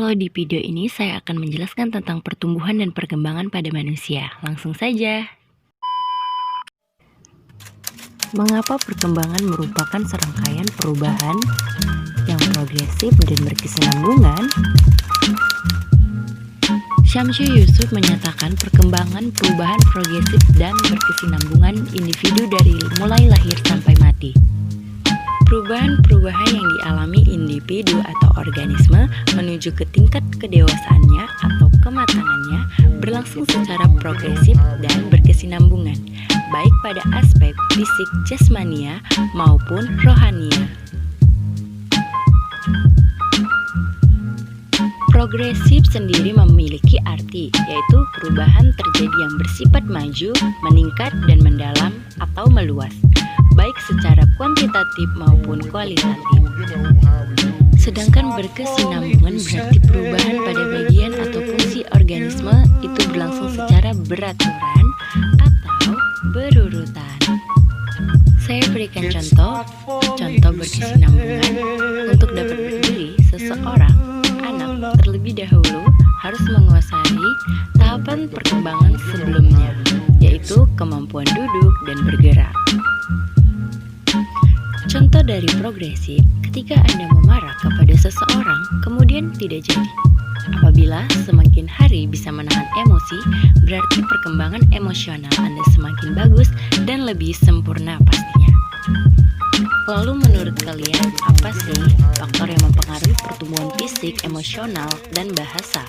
Halo, di video ini saya akan menjelaskan tentang pertumbuhan dan perkembangan pada manusia. Langsung saja. Mengapa perkembangan merupakan serangkaian perubahan yang progresif dan berkesinambungan? Syamsu Yusuf menyatakan perkembangan perubahan progresif dan berkesinambungan individu dari mulai lahir sampai mati. Perubahan-perubahan yang dialami individu atau organisme menuju ke tingkat kedewasaannya atau kematangannya berlangsung secara progresif dan berkesinambungan, baik pada aspek fisik jasmania maupun rohania. Progresif sendiri memiliki arti, yaitu perubahan terjadi yang bersifat maju, meningkat, dan mendalam atau meluas, baik secara kuantitatif maupun kualitatif. Sedangkan berkesinambungan berarti perubahan pada bagian atau fungsi organisme itu berlangsung secara beraturan atau berurutan. Saya berikan contoh berkesinambungan. Untuk dapat berdiri, seseorang anak terlebih dahulu harus menguasai tahapan perkembangan sebelumnya, yaitu kemampuan duduk dan bergerak. Contoh dari progresif, ketika Anda memarah kepada seseorang, kemudian tidak jadi. Apabila semakin hari bisa menahan emosi, berarti perkembangan emosional Anda semakin bagus dan lebih sempurna pastinya. Lalu menurut kalian, apa sih faktor yang mempengaruhi pertumbuhan fisik, emosional, dan bahasa?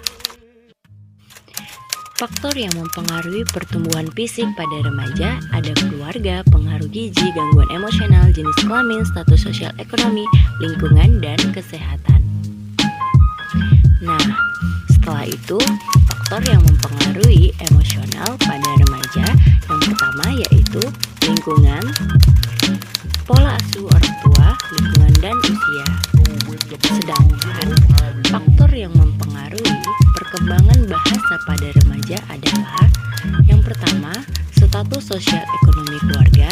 Faktor yang mempengaruhi pertumbuhan fisik pada remaja ada keluarga, pengaruh gizi, gangguan emosional, jenis kelamin, status sosial ekonomi, lingkungan, dan kesehatan. Nah, setelah itu, faktor yang mempengaruhi emosional pada remaja yang pertama yaitu lingkungan, pola asuh orang tua, lingkungan, dan usia. Sedangkan faktor yang mempengaruhi perkembangan bahasa pada remaja adalah yang pertama, status sosial ekonomi keluarga,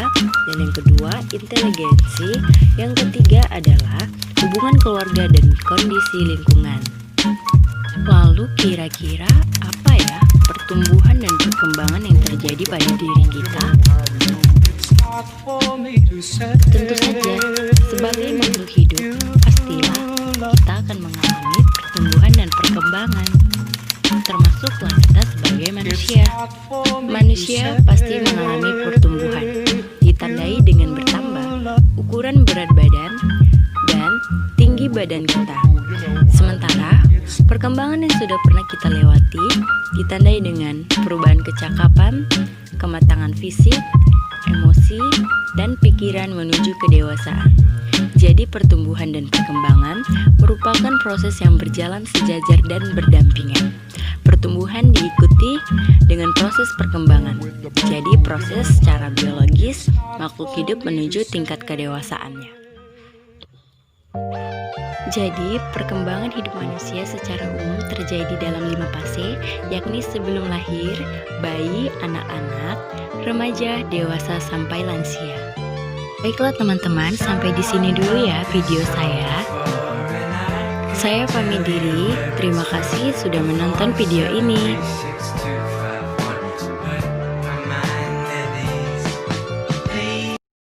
dan yang kedua, inteligensi, yang ketiga adalah hubungan keluarga dan kondisi lingkungan. Lalu kira-kira apa ya pertumbuhan dan perkembangan yang terjadi pada diri kita? Tentu saja, sebagai makhluk hidup, pastilah kita akan mengalami pertumbuhan dan perkembangan. Termasuklah kita sebagai manusia. Manusia pasti mengalami pertumbuhan, ditandai dengan bertambah ukuran berat badan dan tinggi badan kita. Sementara, perkembangan yang sudah pernah kita lewati ditandai dengan perubahan kecakapan, kematangan fisik, emosi, dan pikiran menuju kedewasaan. Jadi pertumbuhan dan perkembangan merupakan proses yang berjalan sejajar dan berdampingan. Pertumbuhan diikuti dengan proses perkembangan. Jadi proses secara biologis makhluk hidup menuju tingkat kedewasaannya. Jadi, perkembangan hidup manusia secara umum terjadi dalam 5 fase, yakni sebelum lahir, bayi, anak-anak, remaja, dewasa, sampai lansia. Baiklah teman-teman, sampai di sini dulu ya video saya. Saya pamit diri, terima kasih sudah menonton video ini.